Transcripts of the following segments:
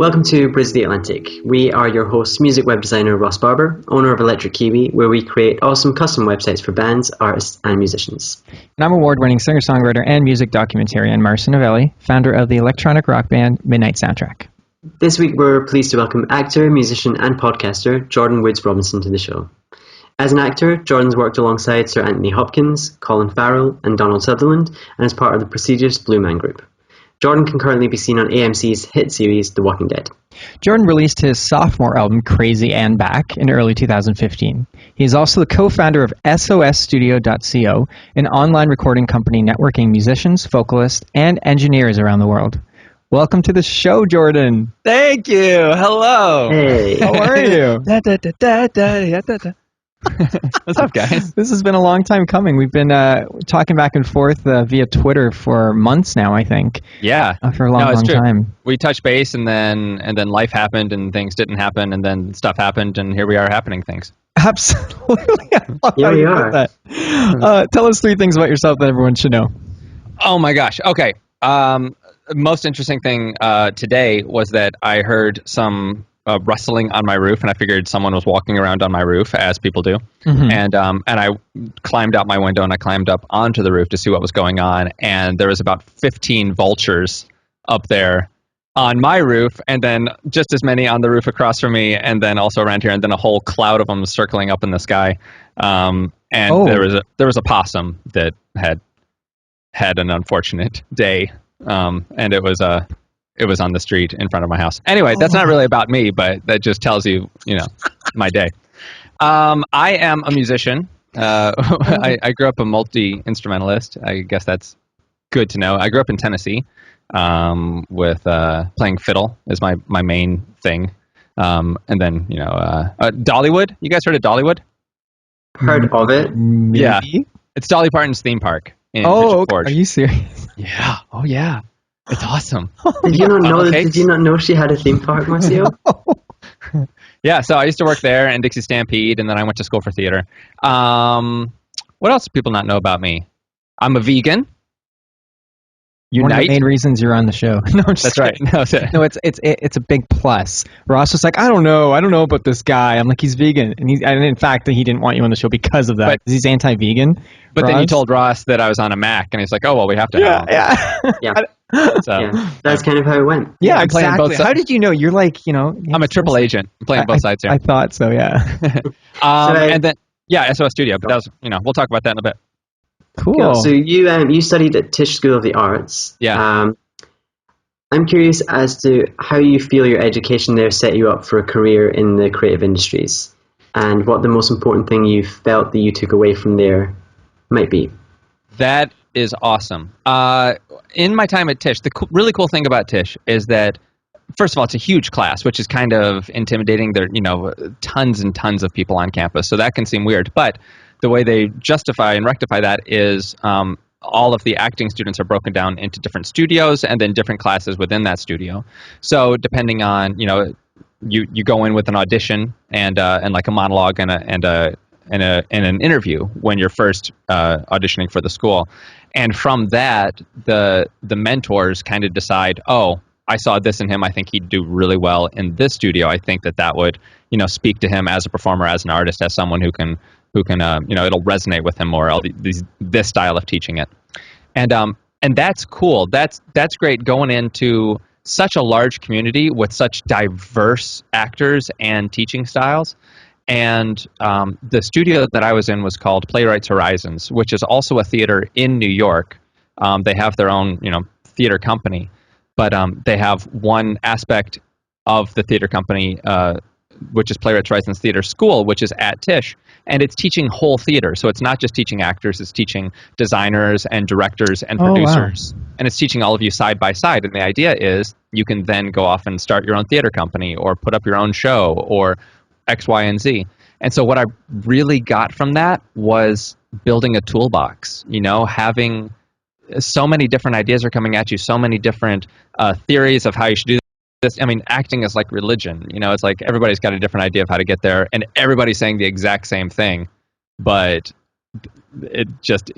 Welcome to Bridge the Atlantic. We are your hosts, music web designer Ross Barber, owner of Electric Kiwi, where we create awesome custom websites for bands, artists, and musicians. And I'm award-winning singer-songwriter and music documentarian Marcia Novelli, founder of the electronic rock band Midnight Soundtrack. This week, we're pleased to welcome actor, musician, and podcaster Jordan Woods Robinson to the show. As an actor, Jordan's worked alongside Sir Anthony Hopkins, Colin Farrell, and Donald Sutherland, and is part of the prestigious Blue Man Group. Jordan can currently be seen on AMC's hit series The Walking Dead. Jordan released his sophomore album, Crazy and Back, in early 2015. He is also the co-founder of SOSstudio.co, an online recording company networking musicians, vocalists, and engineers around the world. Welcome to the show, Jordan. Thank you. Hello. Hey. How are you? What's up, guys? This has been a long time coming. We've been talking back and forth via Twitter for months now, I think. Yeah. For a long time. We touched base, and then life happened, and things didn't happen, and then stuff happened, and here we are happening things. Absolutely. Here we are. That. Tell us three things about yourself that everyone should know. Oh my gosh. Okay. Most interesting thing today was that I heard some rustling on my roof, and I figured someone was walking around on my roof, as people do. Mm-hmm. And I climbed out my window, and I climbed up onto the roof to see what was going on. And there was about 15 vultures up there on my roof, and then just as many on the roof across from me, and then also around here, and then a whole cloud of them circling up in the sky. There was a possum that had an unfortunate day, and it was on the street in front of my house. Anyway, that's not really about me, but that just tells you, my day. I am a musician. I grew up a multi-instrumentalist. I guess that's good to know. I grew up in Tennessee with playing fiddle is my main thing. And then, Dollywood. You guys heard of Dollywood? Heard of it? Maybe? Yeah. It's Dolly Parton's theme park in okay. Forge. Are you serious? Yeah. Oh, yeah. It's awesome. Did you not know she had a theme park, Marcio? Yeah, so I used to work there in Dixie Stampede, and then I went to school for theater. What else do people not know about me? I'm a vegan. One of the main reasons you're on the show. No, that's right. No, it's a big plus. Ross was like, I don't know about this guy. I'm like, he's vegan, and in fact, he didn't want you on the show because of that. Because he's anti-vegan. But Ross? Then you told Ross that I was on a Mac, and he's like, oh well, we have to have him. Yeah. So, yeah, that's kind of how it went. Yeah, exactly. How did you know? You're like, I'm a triple agent. I'm playing both sides here. I thought so, yeah. And then, SOSstudio, but that was, we'll talk about that in a bit. Cool. So you studied at Tisch School of the Arts. Yeah. I'm curious as to how you feel your education there set you up for a career in the creative industries, and what the most important thing you felt that you took away from there might be. That is awesome. In my time at Tisch, the really cool thing about Tisch is that, first of all, it's a huge class, which is kind of intimidating. There are, tons and tons of people on campus, so that can seem weird. But the way they justify and rectify that is all of the acting students are broken down into different studios and then different classes within that studio. So depending on, you go in with an audition and like a monologue and an interview when you're first auditioning for the school. And from that, the mentors kind of decide, oh, I saw this in him. I think he'd do really well in this studio. I think that would, speak to him as a performer, as an artist, as someone who can it'll resonate with him more. This style of teaching it, and that's cool. That's great going into such a large community with such diverse actors and teaching styles. And the studio that I was in was called Playwrights Horizons, which is also a theater in New York. They have their own, theater company, but they have one aspect of the theater company, which is Playwrights Horizons Theater School, which is at Tisch, and it's teaching whole theater. So it's not just teaching actors; it's teaching designers and directors and producers, and it's teaching all of you side by side. And the idea is you can then go off and start your own theater company, or put up your own show, or X, Y, and Z. And so what I really got from that was building a toolbox, having so many different ideas are coming at you, so many different theories of how you should do this. I mean, acting is like religion, it's like everybody's got a different idea of how to get there, and everybody's saying the exact same thing, but it just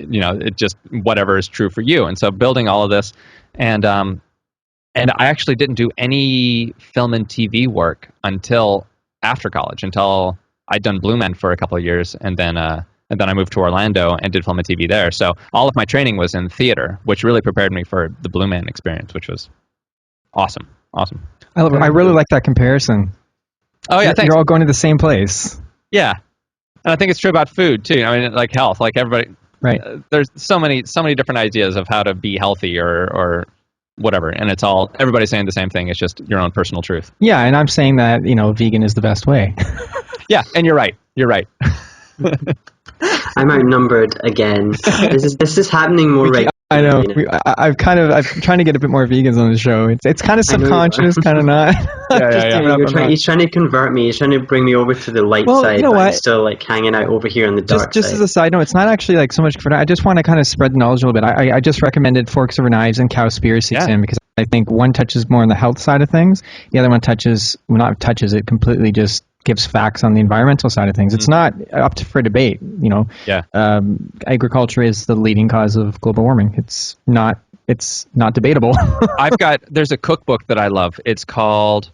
whatever is true for you. And so building all of this, and And I actually didn't do any film and TV work until after college, until I'd done Blue Men for a couple of years, and then I moved to Orlando and did film and TV there. So all of my training was in theater, which really prepared me for the Blue Man experience, which was awesome. I really like that comparison. Oh yeah, thanks. You're all going to the same place. Yeah, and I think it's true about food too. I mean, like health, like everybody. Right. There's so many different ideas of how to be healthy or whatever, and it's all everybody's saying the same thing. It's just your own personal truth. Yeah, and I'm saying that vegan is the best way. Yeah, and you're right. I'm outnumbered again. This is happening more regularly. I know. I'm trying to get a bit more vegans on the show. It's kind of subconscious, kind of not. He's trying to convert me. He's trying to bring me over to the light side. You know but what? I'm still like hanging out over here on the dark just side. As a side note, it's not actually like so much for. I just want to kind of spread the knowledge a little bit. I just recommended Forks Over Knives and Cowspiracy in because I think one touches more on the health side of things. The other one it completely just gives facts on the environmental side of things. It's not up for debate, agriculture is the leading cause of global warming. It's not debatable. There's a cookbook that I love. It's called,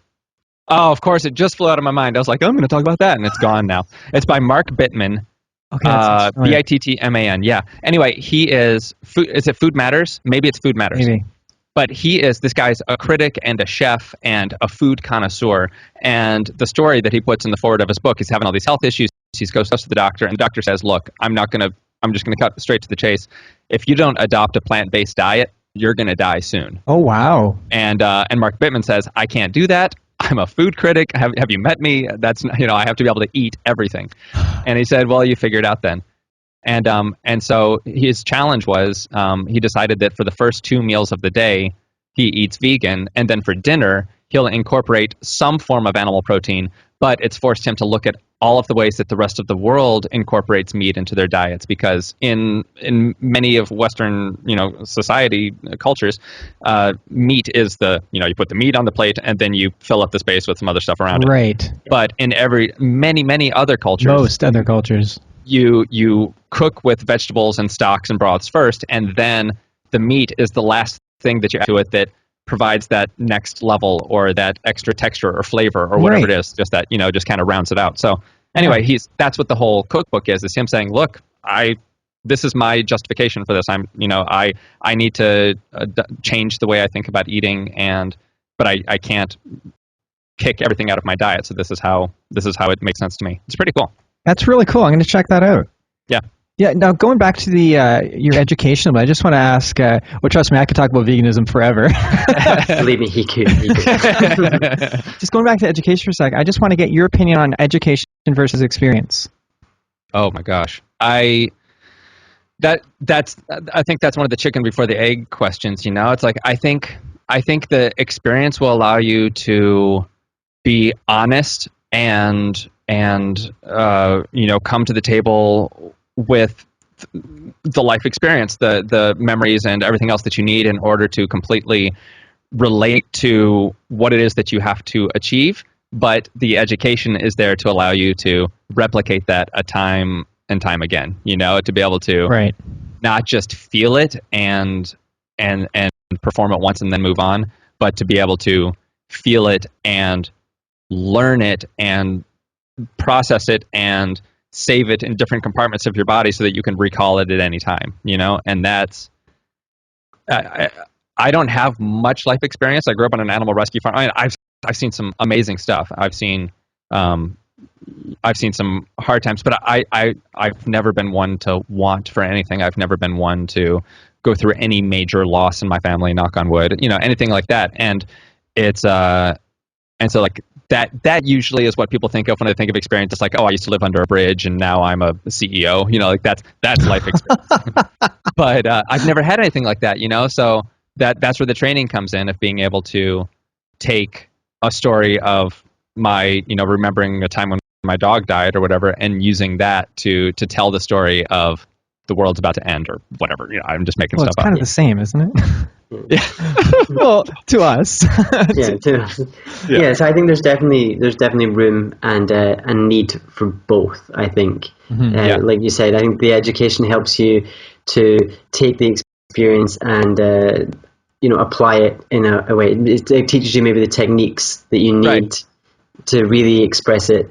of course, it just flew out of my mind. I was like, I'm going to talk about that, and it's gone now. It's by Mark Bittman. Okay, Bittman. Yeah. Anyway, he is Food Matters? Maybe it's Food Matters. Maybe. But this guy's a critic and a chef and a food connoisseur. And the story that he puts in the forward of his book, he's having all these health issues. He goes to the doctor, and the doctor says, look, I'm just going to cut straight to the chase. If you don't adopt a plant-based diet, you're going to die soon. Oh, wow. And Mark Bittman says, I can't do that. I'm a food critic. Have you met me? That's, I have to be able to eat everything. And he said, well, you figure it out then. And so his challenge was he decided that for the first 2 meals of the day, he eats vegan. And then for dinner, he'll incorporate some form of animal protein. But it's forced him to look at all of the ways that the rest of the world incorporates meat into their diets. Because in many of Western, society cultures, meat is you put the meat on the plate and then you fill up the space with some other stuff around it. Right. But in many other cultures. Most other cultures. You cook with vegetables and stocks and broths first, and then the meat is the last thing that you add to it that provides that next level or that extra texture or flavor or whatever it is, just that, just kind of rounds it out. So anyway, that's what the whole cookbook is him saying, look, this is my justification for this. I need to change the way I think about eating, but I can't kick everything out of my diet. So this is how it makes sense to me. It's pretty cool. That's really cool. I'm going to check that out. Yeah. Yeah. Now, going back to your education, I just want to ask, trust me, I could talk about veganism forever. Believe me, he could. Just going back to education for a sec, I just want to get your opinion on education versus experience. Oh my gosh. I think that's one of the chicken before the egg questions, It's like, I think the experience will allow you to be honest and come to the table with the life experience, the memories and everything else that you need in order to completely relate to what it is that you have to achieve. But the education is there to allow you to replicate that a time and time again, to be able to not just feel it and perform it once and then move on, but to be able to feel it and learn it and process it and save it in different compartments of your body so that you can recall it at any time, and that's I don't have much life experience. I grew up on an animal rescue farm. I've seen some amazing stuff. I've seen some hard times, but I've never been one to want for anything. I've never been one to go through any major loss in my family, knock on wood, anything like that. And it's and so like that usually is what people think of when they think of experience. It's like, oh, I used to live under a bridge and now I'm a CEO, like that's life experience. But I've never had anything like that, so that's where the training comes in, of being able to take a story of my, remembering a time when my dog died or whatever, and using that to tell the story of the world's about to end or whatever. I'm just making stuff up. It's kind of the same, isn't it? Yeah. Well, to us. To us. Yeah. So I think there's definitely room and a need for both. I think, like you said, I think the education helps you to take the experience and apply it in a way. It teaches you maybe the techniques that you need to really express it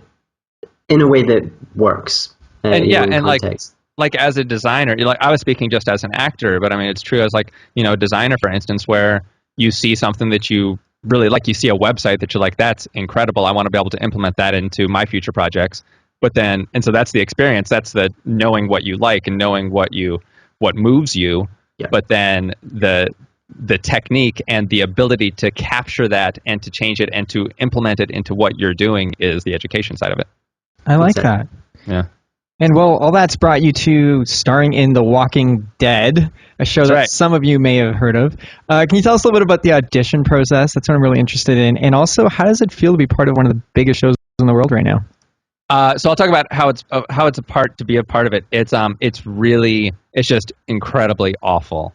in a way that works. And in context. like as a designer, I was speaking just as an actor, but I mean, it's true as a designer, for instance, where you see something that you really like, you see a website that you're like, that's incredible. I want to be able to implement that into my future projects. But then, and so that's the experience. That's the knowing what you like and knowing what moves you. Yeah. But then the technique and the ability to capture that and to change it and to implement it into what you're doing is the education side of it. I like that. Yeah. And well, all that's brought you to starring in The Walking Dead, a show that some of you may have heard of. Can you tell us a little bit about the audition process? That's what I'm really interested in. And also, how does it feel to be part of one of the biggest shows in the world right now? So I'll talk about how it's to be a part of it. It's just incredibly awful,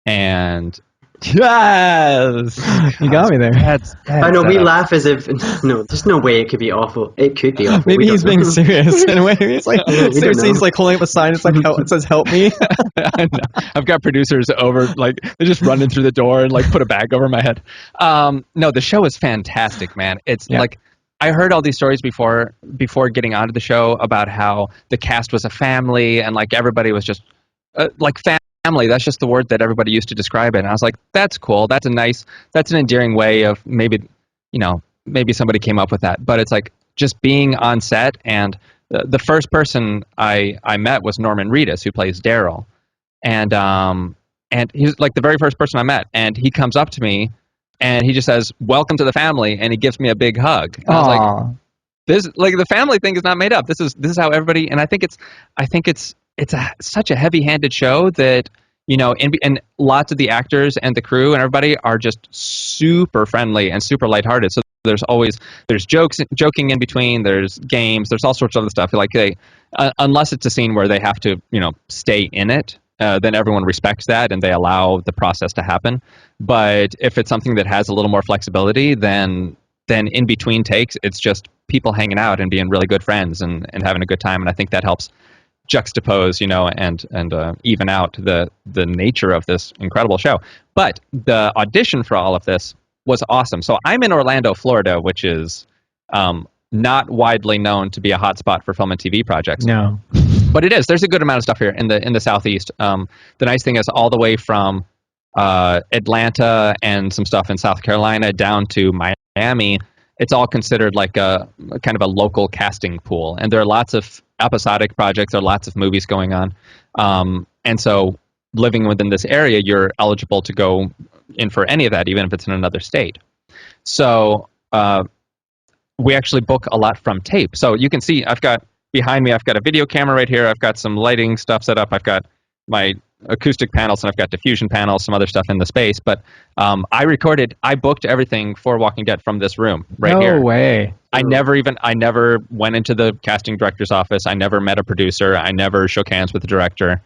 and yes, you got me there. I know we laugh as if there's no way it could be awful. It could be awful. Maybe he's being serious in a way. It's like seriously, he's like holding up a sign. It's like it says "Help me." I've got producers over, like they're just running through the door and like put a bag over my head. No, the show is fantastic, man. It's like. I heard all these stories before getting onto the show about how the cast was a family and like everybody was just like family. That's just the word that everybody used to describe it. And I was like, that's cool. That's an endearing way of maybe somebody came up with that. But it's like just being on set, and the first person I met was Norman Reedus, who plays Daryl, and he's like the very first person I met, and he comes up to me. And he just says, "Welcome to the family," and he gives me a big hug. And I was like, "This, like, the family thing is not made up. This is how everybody." And I think it's such a heavy-handed show that and lots of the actors and the crew and everybody are just super friendly and super lighthearted. So there's joking in between. There's games. There's all sorts of other stuff. Like unless it's a scene where they have to stay in it. Then everyone respects that and they allow the process to happen. But if it's something that has a little more flexibility, then in between takes, it's just people hanging out and being really good friends and having a good time. And I think that helps juxtapose, and even out the nature of this incredible show. But the audition for all of this was awesome. So I'm in Orlando, Florida, which is not widely known to be a hotspot for film and TV projects. No. But it is. There's a good amount of stuff here in the Southeast. The nice thing is all the way from Atlanta and some stuff in South Carolina down to Miami, it's all considered like a kind of a local casting pool. And there are lots of episodic projects. There are lots of movies going on. And so living within this area, you're eligible to go in for any of that, even if it's in another state. So we actually book a lot from tape. So you can see behind me, I've got a video camera right here. I've got some lighting stuff set up. I've got my acoustic panels and I've got diffusion panels, some other stuff in the space. But I booked everything for Walking Dead from this room right here. No way. I never went into the casting director's office. I never met a producer. I never shook hands with the director.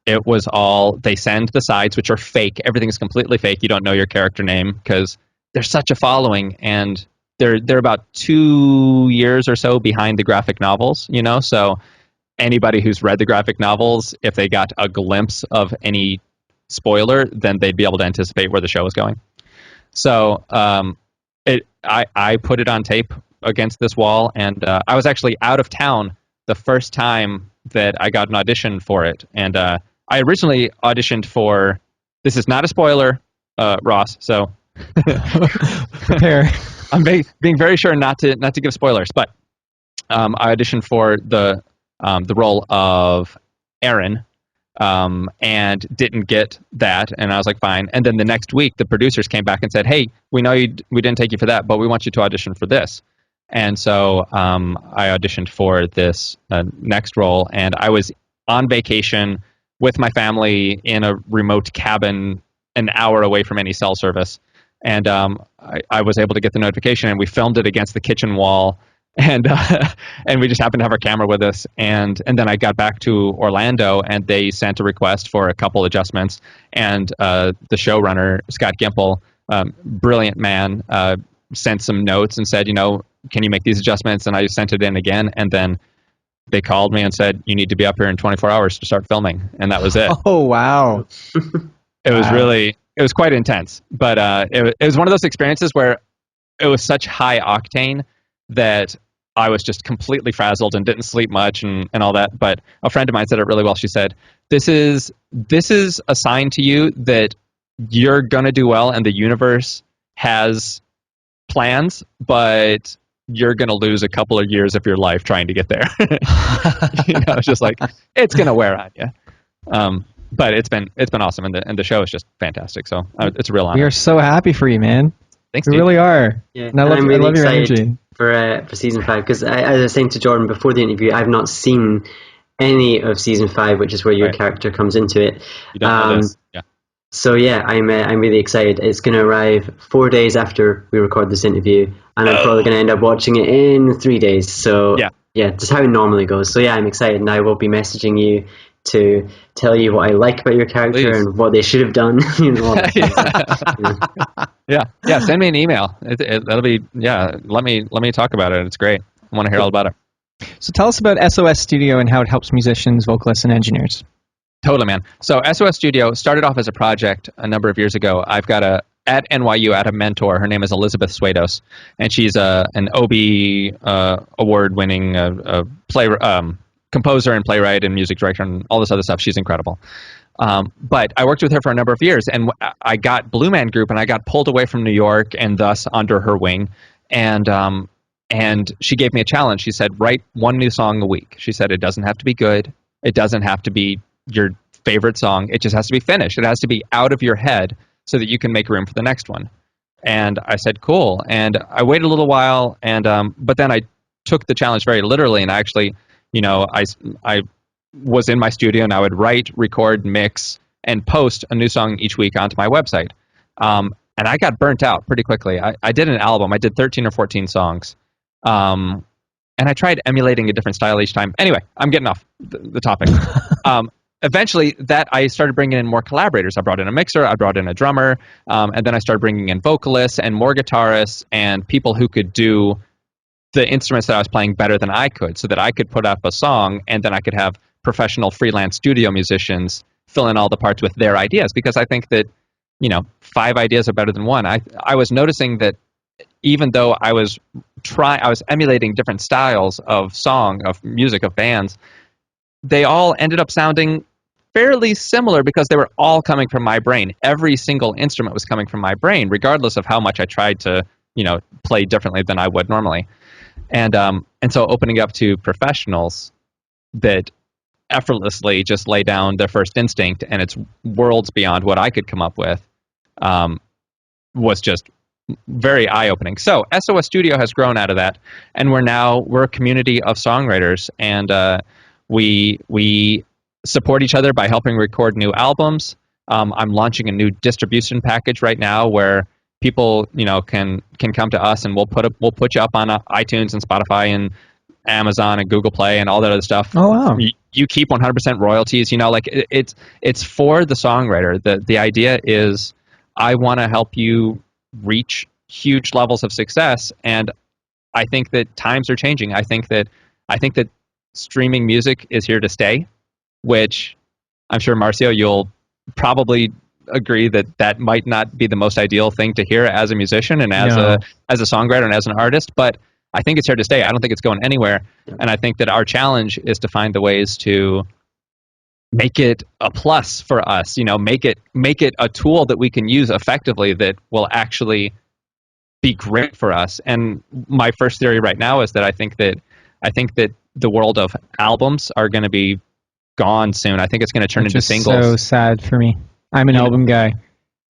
It was all, they send the sides, which are fake. Everything's completely fake. You don't know your character name because there's such a following, and they're about 2 years or so behind the graphic novels, so anybody who's read the graphic novels, if they got a glimpse of any spoiler, then they'd be able to anticipate where the show is going. So I put it on tape against this wall, and I was actually out of town the first time that I got an audition for it. And I originally auditioned for, this is not a spoiler, Ross, so prepare. I'm being very sure not to give spoilers, but I auditioned for the role of Aaron, and didn't get that, and I was like, fine. And then the next week, the producers came back and said, "Hey, we know we didn't take you for that, but we want you to audition for this." And so I auditioned for this next role, and I was on vacation with my family in a remote cabin, an hour away from any cell service. And I was able to get the notification, and we filmed it against the kitchen wall, and we just happened to have our camera with us. And then I got back to Orlando, and they sent a request for a couple adjustments. And the showrunner, Scott Gimple, brilliant man, sent some notes and said, can you make these adjustments? And I sent it in again, and then they called me and said, you need to be up here in 24 hours to start filming. And that was it. Oh, wow. It was really, it was quite intense. But it was one of those experiences where it was such high octane that I was just completely frazzled and didn't sleep much and all that. But a friend of mine said it really well. She said, this is a sign to you that you're going to do well and the universe has plans, but you're going to lose a couple of years of your life trying to get there. It's just like, it's going to wear on you. But it's been awesome. And the show is just fantastic. So it's a real honor. We are so happy for you, man. Thanks, we dude. really are. Yeah, and I I'm really love your excited energy. for season 5, because as I was saying to Jordan before the interview, I've not seen any of season 5, which is where your character comes into it. You don't know this. Yeah. So yeah, I'm really excited. It's going to arrive 4 days after we record this interview, and I'm probably going to end up watching it in 3 days. So yeah, just how it normally goes. So yeah, I'm excited, and I will be messaging you to tell you what I like about your character and what they should have done. Yeah. Send me an email. That'll be Let me talk about it. It's great. I want to hear all about it. So tell us about SOSstudio and how it helps musicians, vocalists, and engineers. Totally, man. So SOSstudio started off as a project a number of years ago. I've got at NYU, I had a mentor. Her name is Elizabeth Swados, and she's an Obie award-winning composer and playwright and music director and all this other stuff. She's incredible. But I worked with her for a number of years, and I got Blue Man Group, and I got pulled away from New York and thus under her wing. And she gave me a challenge. She said, write one new song a week. She said, it doesn't have to be good. It doesn't have to be your favorite song. It just has to be finished. It has to be out of your head so that you can make room for the next one. And I said, cool. And I waited a little while, and but then I took the challenge very literally, and I actually, I was in my studio, and I would write, record, mix, and post a new song each week onto my website. And I got burnt out pretty quickly. I did an album. I did 13 or 14 songs. And I tried emulating a different style each time. Anyway, I'm getting off the topic. Eventually, I started bringing in more collaborators. I brought in a mixer, I brought in a drummer, and then I started bringing in vocalists and more guitarists and people who could do the instruments that I was playing better than I could, so that I could put up a song and then I could have professional freelance studio musicians fill in all the parts with their ideas, because I think that 5 ideas are better than one. I was noticing that even though I was emulating different styles of song, of music, of bands, they all ended up sounding fairly similar because they were all coming from my brain. Every single instrument was coming from my brain, regardless of how much I tried to, play differently than I would normally. And so opening up to professionals that effortlessly just lay down their first instinct, and it's worlds beyond what I could come up with, was just very eye-opening. So SOSstudio has grown out of that, and we're a community of songwriters, and we support each other by helping record new albums. I'm launching a new distribution package right now where people can come to us, and we'll put you up on iTunes and Spotify and Amazon and Google Play and all that other stuff. Oh wow! You keep 100% royalties. It's for the songwriter. The idea is, I want to help you reach huge levels of success, and I think that times are changing. I think that streaming music is here to stay, which I'm sure, Marcio, you'll probably agree that might not be the most ideal thing to hear as a musician and as a songwriter and as an artist, but I think it's here to stay. I don't think it's going anywhere. And I think that our challenge is to find the ways to make it a plus for us, make it a tool that we can use effectively that will actually be great for us. And my first theory right now is that I think that the world of albums are going to be gone soon. I think it's going to turn into singles. So sad for me. I'm an album guy.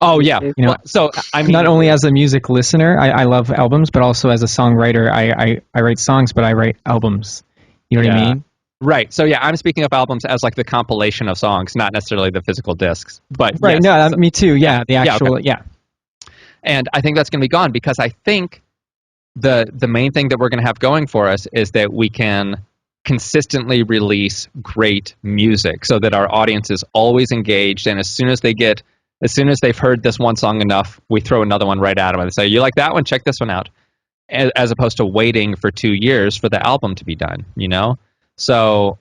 Oh yeah. So I mean, not only as a music listener, I love albums, but also as a songwriter, I write songs, but I write albums. You know what I mean? Right. So yeah, I'm speaking of albums as like the compilation of songs, not necessarily the physical discs. But right. Yes, me too. Yeah. The actual. Okay. And I think that's going to be gone, because I think the main thing that we're going to have going for us is that we can consistently release great music so that our audience is always engaged, and as soon as they've heard this one song enough, we throw another one right at them and say, you like that one? Check this one out. As opposed to waiting for 2 years for the album to be done, So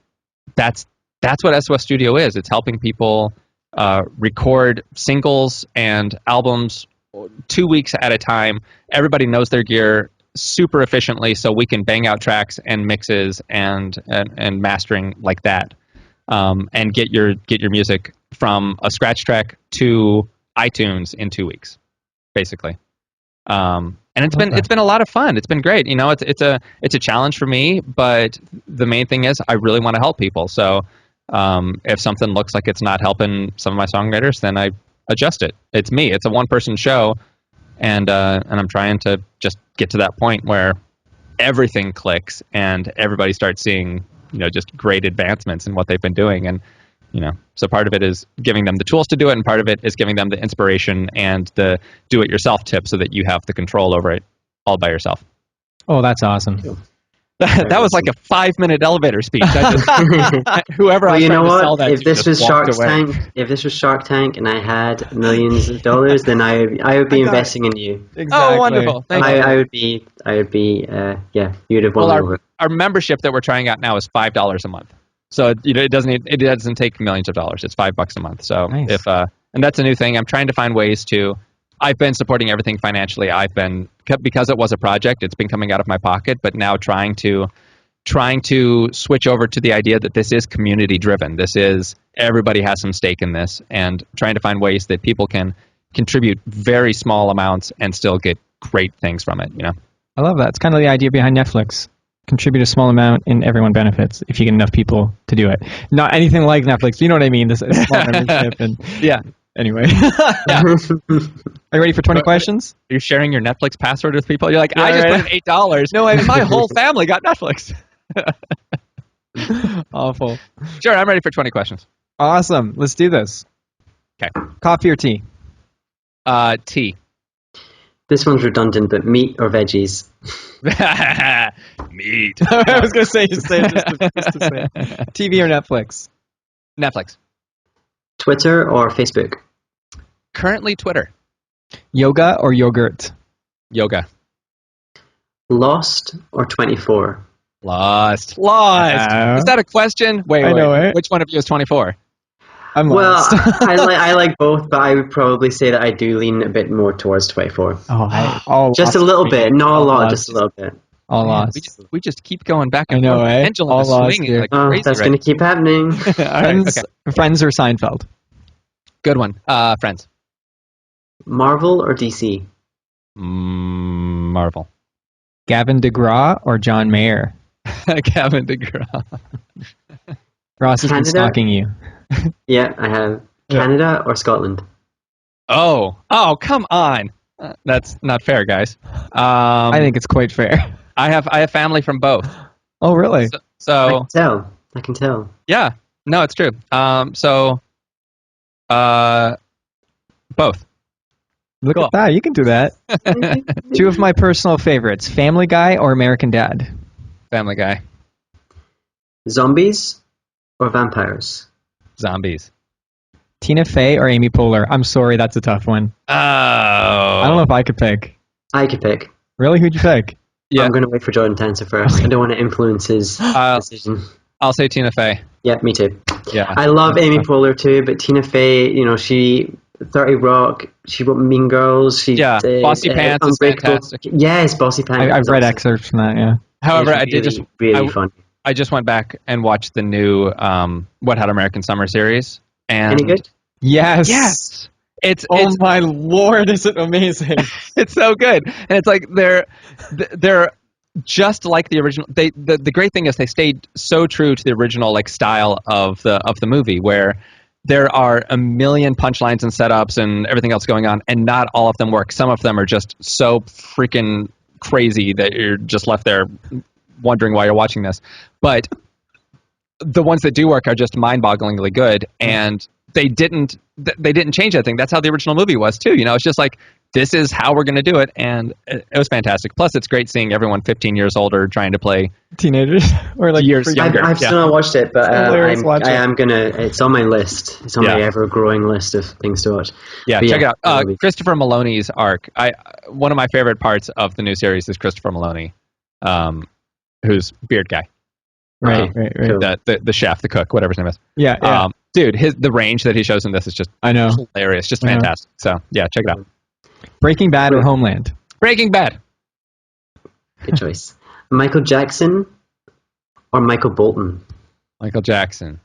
that's what SOSstudio is. It's helping people record singles and albums 2 weeks at a time. Everybody knows their gear super efficiently, so we can bang out tracks and mixes and mastering like that, and get your music from a scratch track to iTunes in 2 weeks, basically. And it's been a lot of fun. It's been great. It's a challenge for me, but the main thing is I really want to help people. So if something looks like it's not helping some of my songwriters, then I adjust it. It's me. It's a one-person show, and I'm trying to just get to that point where everything clicks and everybody starts seeing just great advancements in what they've been doing. And so part of it is giving them the tools to do it, and part of it is giving them the inspiration and the do-it-yourself tip so that you have the control over it all by yourself. Oh, that's awesome. That was like a 5-minute elevator speech. Whoever I was trying to sell that if this was Shark Tank and I had millions of dollars, then I would be investing in you. Exactly. Oh, wonderful! Thank you. I would be you'd have won me over. Our membership that we're trying out now is $5 a month. So it doesn't take millions of dollars. It's $5 a month. So nice. And that's a new thing. I'm trying to find ways to. I've been supporting everything financially. Because it was a project, it's been coming out of my pocket. But now trying to switch over to the idea that this is community driven. This is everybody has some stake in this, and trying to find ways that people can contribute very small amounts and still get great things from it. I love that. It's kind of the idea behind Netflix. Contribute a small amount and everyone benefits if you get enough people to do it. Not anything like Netflix. You know what I mean? This small membership and yeah. Anyway. Yeah. Are you ready for 20 questions? You're sharing your Netflix password with people? You're like, yeah, I just put in $8. No, my whole family got Netflix. Awful. Sure, I'm ready for 20 questions. Awesome. Let's do this. Okay. Coffee or tea? Tea. This one's redundant, but meat or veggies? Meat. I was going to say, just to say. TV or Netflix? Netflix. Twitter or Facebook? Currently Twitter. Yoga or yogurt? Yoga. Lost or 24? Lost. Is that a question? Wait. I know it. Which one of you is 24? I'm well, lost. I like both, but I would probably say that I do lean a bit more towards 24. Just a little bit, not a lot, just a little bit. All lost. We just keep going back and forth. The pendulum all is swinging like crazy. That's going to keep happening. Friends or Seinfeld? Good one. Friends. Marvel or DC? Marvel. Gavin DeGraw or John Mayer? Gavin DeGraw. Ross has been stalking you. Yeah, I have. Canada or Scotland? Oh, come on. That's not fair, guys. I think it's quite fair. I have family from both. Oh, really? So I can tell. Yeah. No, it's true. Both. Look at that. You can do that. Two of my personal favorites, Family Guy or American Dad? Family Guy. Zombies or vampires? Zombies. Tina Fey or Amy Poehler? I'm sorry, that's a tough one. Oh. I don't know if I could pick. I could pick. Really? Who'd you pick? Yeah. I'm going to wait for Jordan to answer first. I don't want to influence his decision. I'll say Tina Fey. Yeah, me too. Yeah. I love Amy Poehler too, but Tina Fey, she 30 Rock, she wrote Mean Girls, Bossy Pants is fantastic. Yes, Bossy Pants. I've read excerpts from that, yeah. However, really fun. I just went back and watched the new What Hot American Summer series. And any good? Yes. It's my Lord, is it amazing? It's so good. And it's like they're just like the original. The great thing is they stayed so true to the original style of the movie, where there are a million punchlines and setups and everything else going on, and not all of them work. Some of them are just so freaking crazy that you're just left there wondering why you're watching this. But the ones that do work are just mind-bogglingly good, and they didn't change that thing. That's how the original movie was too. It's just like, this is how we're going to do it, and it was fantastic. Plus, it's great seeing everyone 15 years older trying to play teenagers or years younger. I've still not watched it, but I am gonna. It's on my list. It's on my ever-growing list of things to watch. Yeah, check it out. Christopher Maloney's arc. One of my favorite parts of the new series is Christopher Maloney, who's beard guy. Right. Cool. The chef, the cook, whatever his name is. Yeah. Dude, the range that he shows in this is just I know. hilarious, just fantastic. So yeah, check it out. Breaking Bad or Homeland? Breaking Bad. Good choice. Michael Jackson or Michael Bolton? Michael Jackson.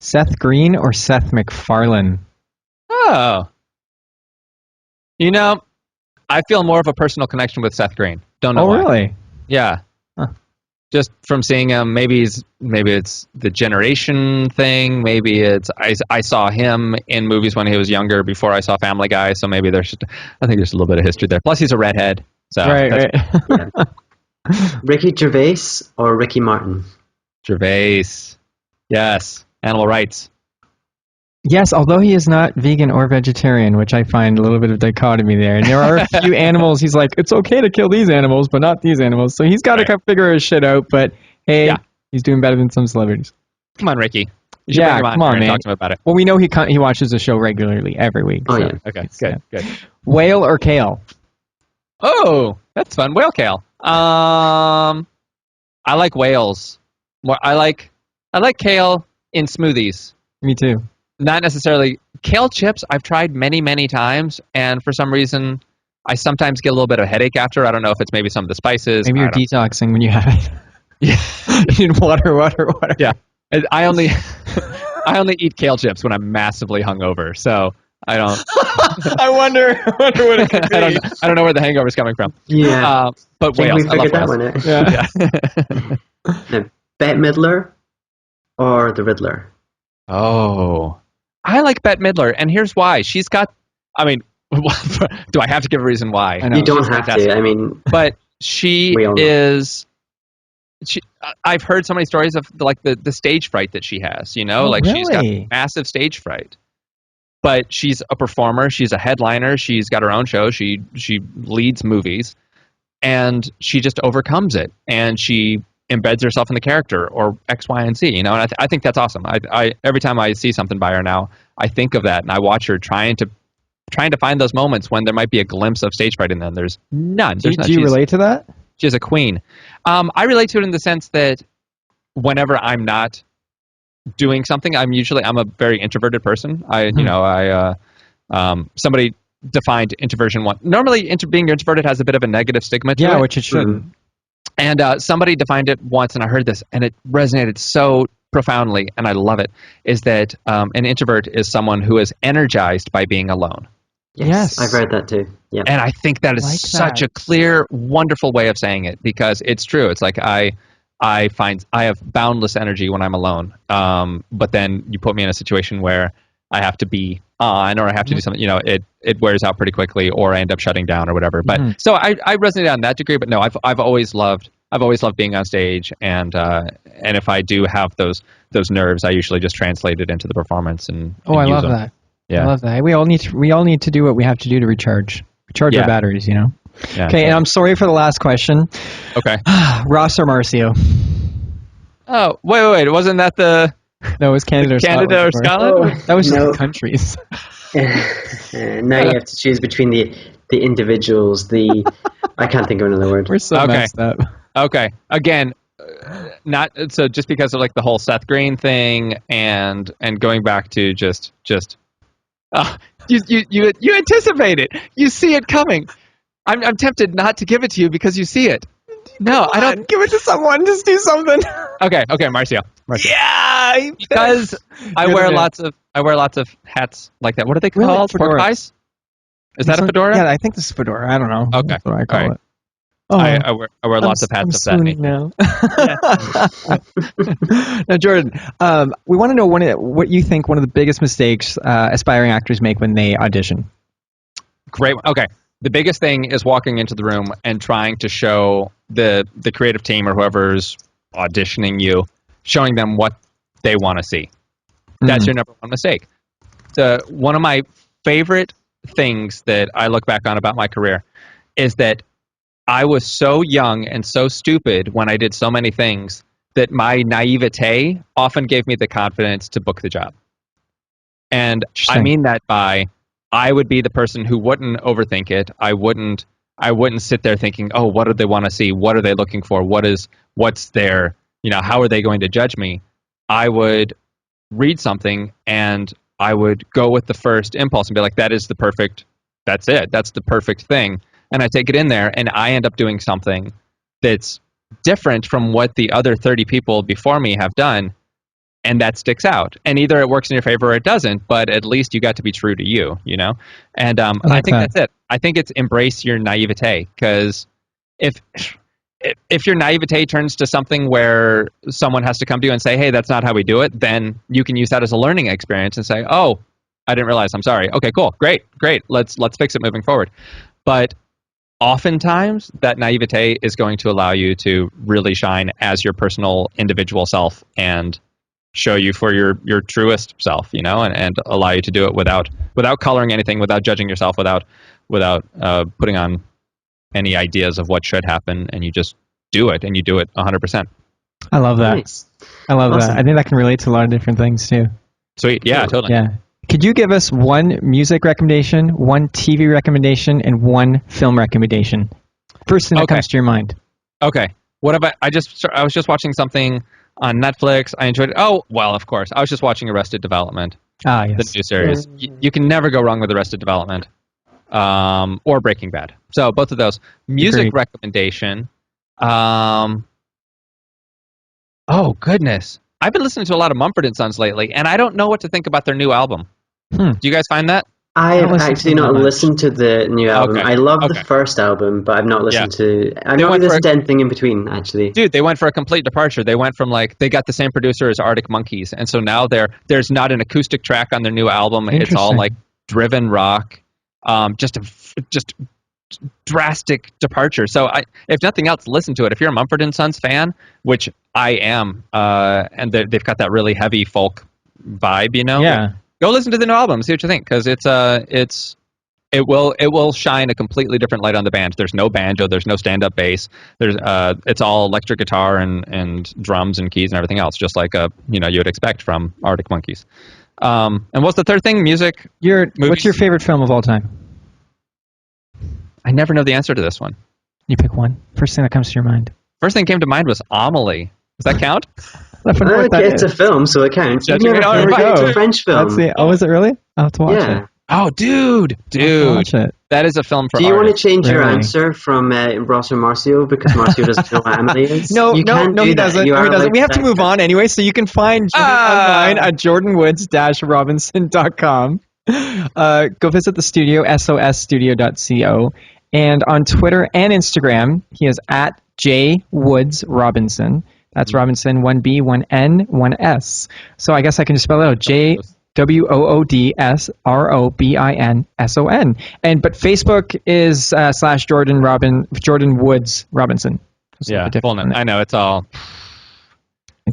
Seth Green or Seth MacFarlane? Oh. You know, I feel more of a personal connection with Seth Green. Don't know why. Really? Yeah. Huh. Just from seeing him, maybe it's the generation thing. Maybe it's I saw him in movies when he was younger before I saw Family Guy. So maybe I think there's a little bit of history there. Plus, he's a redhead. So Right. Yeah. Ricky Gervais or Ricky Martin? Gervais. Yes. Animal rights. Yes, although he is not vegan or vegetarian, which I find a little bit of dichotomy there. And there are a few animals he's like, it's okay to kill these animals, but not these animals. So he's got to figure his shit out. But hey, he's doing better than some celebrities. Come on, Ricky. You should bring him come on, man. Talk to him about it. Well, we know he watches the show regularly every week. Oh, so yeah. Okay, good. Whale or kale? Oh, that's fun. Whale kale. I like whales. I like kale in smoothies. Me too. Not necessarily kale chips. I've tried many, many times, and for some reason, I sometimes get a little bit of a headache after. I don't know if it's maybe some of the spices. Maybe you're detoxing when you have it. Yeah, you need water. Yeah, I only eat kale chips when I'm massively hungover. So I don't. I wonder what it could be. I don't know where the hangover's coming from. Yeah. But Think whales. we I love figured that whales. one out. Yeah. Now, Bette Midler or the Riddler? Oh, I like Bette Midler, and here's why. She's got. I mean, do I have to give a reason why? I know. You don't She's have fantastic. to. I mean, But she We all know. is. I've heard so many stories of the stage fright that she has. You know, Oh, she's got really? massive stage fright. But she's a performer. She's a headliner. She's got her own show. She leads movies, and she just overcomes it. And she embeds herself in the character, or X, Y, and Z. You know, and I think that's awesome. I every time I see something by her now, I think of that, and I watch her trying to find those moments when there might be a glimpse of stage fright in them. There's none. Do you relate to that? She's a queen. I relate to it in the sense that whenever I'm not doing something, I'm a very introverted person. Somebody defined introversion one. Normally, being introverted has a bit of a negative stigma to it. Yeah, which it shouldn't. And somebody defined it once, and I heard this, and it resonated so profoundly, and I love it, is that an introvert is someone who is energized by being alone. Yes. I've read that too. Yeah. And I think that is Like such that. a clear, wonderful way of saying it, because it's true. It's like I find I have boundless energy when I'm alone. But then you put me in a situation where I have to be on, or I have to do something, you know, it wears out pretty quickly, or I end up shutting down or whatever. But so I resonate on that degree, but no, I've always loved being on stage, and if I do have those nerves, I usually just translate it into the performance and I use love them. that. Yeah. I love that. We all need to do what we have to do to recharge our batteries, you know. Yeah. Okay, and I'm sorry for the last question. Okay. Ross or Marcio? Oh, wait, wasn't that the No, it was Canada or Canada or Scotland. Scotland? That was just No. the countries. Now you have to choose between the individuals. I can't think of another word. We're so Okay. messed up. Okay. Again, not so just because of like the whole Seth Green thing and going back to just you anticipate it. You see it coming. I'm tempted not to give it to you because you see it. No, I don't. Give it to someone. Just do something. Okay, Marcio. Yeah. Because I You're wear the man. lots of hats like that. What are they Really? called? Pork Fedoras. pies? Is that a fedora? Yeah, I think this is fedora. I don't know. Okay. That's what I call All right. it. Oh, I wear lots of hats of that swooning nature. now. Now, Jordan, we want to know what you think one of the biggest mistakes aspiring actors make when they audition. Great. Okay. The biggest thing is walking into the room and trying to show the creative team or whoever's auditioning you, showing them what they want to see. That's your number one mistake. One of my favorite things that I look back on about my career is that I was so young and so stupid when I did so many things that my naivete often gave me the confidence to book the job. And I mean that by I would be the person who wouldn't overthink it. I wouldn't sit there thinking, oh, what do they want to see? What are they looking for? What's their, how are they going to judge me? I would read something and I would go with the first impulse and be like, that's the perfect thing. And I take it in there and I end up doing something that's different from what the other 30 people before me have done. And that sticks out. And either it works in your favor or it doesn't, but at least you got to be true to you, you know? And I think that's it. I think it's embrace your naivete, because if your naivete turns to something where someone has to come to you and say, hey, that's not how we do it, then you can use that as a learning experience and say, oh, I didn't realize, I'm sorry. Okay, cool, great. Let's fix it moving forward. But oftentimes that naivete is going to allow you to really shine as your personal individual self and show you for your truest self, you know, and allow you to do it without coloring anything, without judging yourself, without putting on any ideas of what should happen, and you just do it, and you do it 100%. I love that. Nice. I love Awesome. that. I think that can relate to a lot of different things too. Sweet. Yeah, totally. Yeah. Could you give us one music recommendation, one TV recommendation, and one film recommendation? First thing that comes to your mind. Okay. What about, I was just watching something on Netflix. I enjoyed it. Oh, well, of course. I was just watching Arrested Development. Ah, yes. The new series. You can never go wrong with Arrested Development. Or Breaking Bad. So both of those. Music Agreed. recommendation. Oh, goodness. I've been listening to a lot of Mumford & Sons lately, and I don't know what to think about their new album. Do you guys find that? I have listened to actually them not that much. listened to the new album. Okay. I love the Okay. first album, but I've not listened to... I've They not went for listened to anything in between, actually. Dude, they went for a complete departure. They went from they got the same producer as Arctic Monkeys, and so now there's not an acoustic track on their new album. It's all Interesting. driven rock. Just drastic departure. So if nothing else, listen to it. If you're a Mumford & Sons fan, which I am, and they've got that really heavy folk vibe, you know. Yeah. Go listen to the new album. See what you think, because it will shine a completely different light on the band. There's no banjo. There's no stand-up bass. It's all electric guitar and drums and keys and everything else, just like you would expect from Arctic Monkeys. And what's the third thing? Music. What's your favorite film of all time? I never know the answer to this one. You pick one. First thing that comes to your mind. First thing that came to mind was Amelie. Does that count? I don't know what that It's is. a film, so it counts. You've Judging never it. Oh, heard here we of it. go. It's a French film. Is it really? I'll have to watch Yeah. it. Oh, dude, I'll watch it. that is a film for Do you want to artists. change your Really? answer from Ross or Marcio, because Marcio doesn't know what Emily is? No, You can't do he that. doesn't. You No, are he doesn't. allowed We have to say move that. on anyway, so you can find Jordan online at jordanwoods-robinson.com. Go visit the studio, SOSstudio.co. And on Twitter and Instagram, he is at jwoodsrobinson. That's Robinson, 1B, 1N, 1S. So I guess I can just spell it out. JWOODSROBINSON. But Facebook is /Jordan Woods Robinson. Yeah, full name. I know it's all.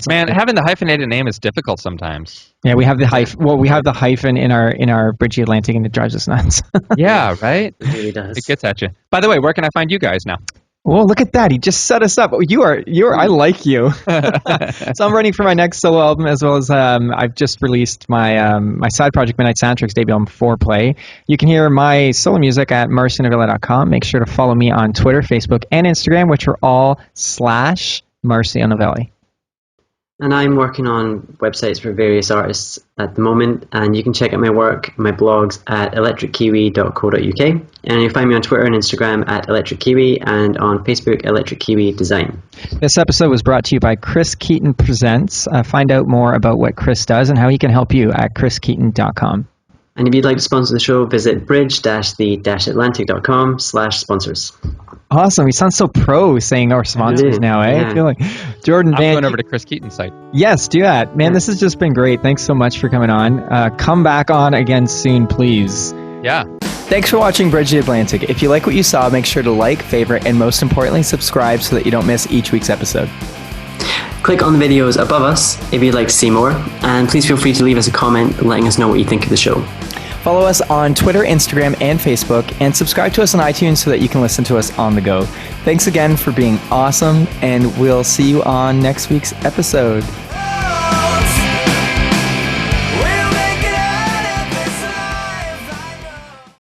Man, having the hyphenated name is difficult sometimes. Yeah, we have the hyphen. Well, we have the hyphen in our Bridgie Atlantic, and it drives us nuts. Yeah, right. It really does. It gets at you. By the way, where can I find you guys now? Well, look at that. He just set us up. You are. I like you. So I'm running for my next solo album, as well as I've just released my my side project, Midnight Soundtrack's debut album, Foreplay. You can hear my solo music at marcionovelli.com. Make sure to follow me on Twitter, Facebook, and Instagram, which are all /marcionovelli. And I'm working on websites for various artists at the moment, and you can check out my work, my blogs at electrickiwi.co.uk, and you'll find me on Twitter and Instagram at electrickiwi, and on Facebook, Electric Kiwi Design. This episode was brought to you by Chris Keaton Presents. Find out more about what Chris does and how he can help you at chriskeaton.com. And if you'd like to sponsor the show, visit bridge-the-atlantic.com/sponsors. Awesome. He sounds so pro saying our sponsors do, now, eh? yeah. I feel like Jordan, I'm man. going over to Chris Keaton's site. Yes, do that. Man, this has just been great. Thanks so much for coming on. Come back on again soon, please. Yeah. Thanks for watching Bridge the Atlantic. If you like what you saw, make sure to like, favorite, and most importantly, subscribe so that you don't miss each week's episode. Click on the videos above us if you'd like to see more, and please feel free to leave us a comment letting us know what you think of the show. Follow us on Twitter, Instagram, and Facebook, and subscribe to us on iTunes so that you can listen to us on the go. Thanks again for being awesome, and we'll see you on next week's episode.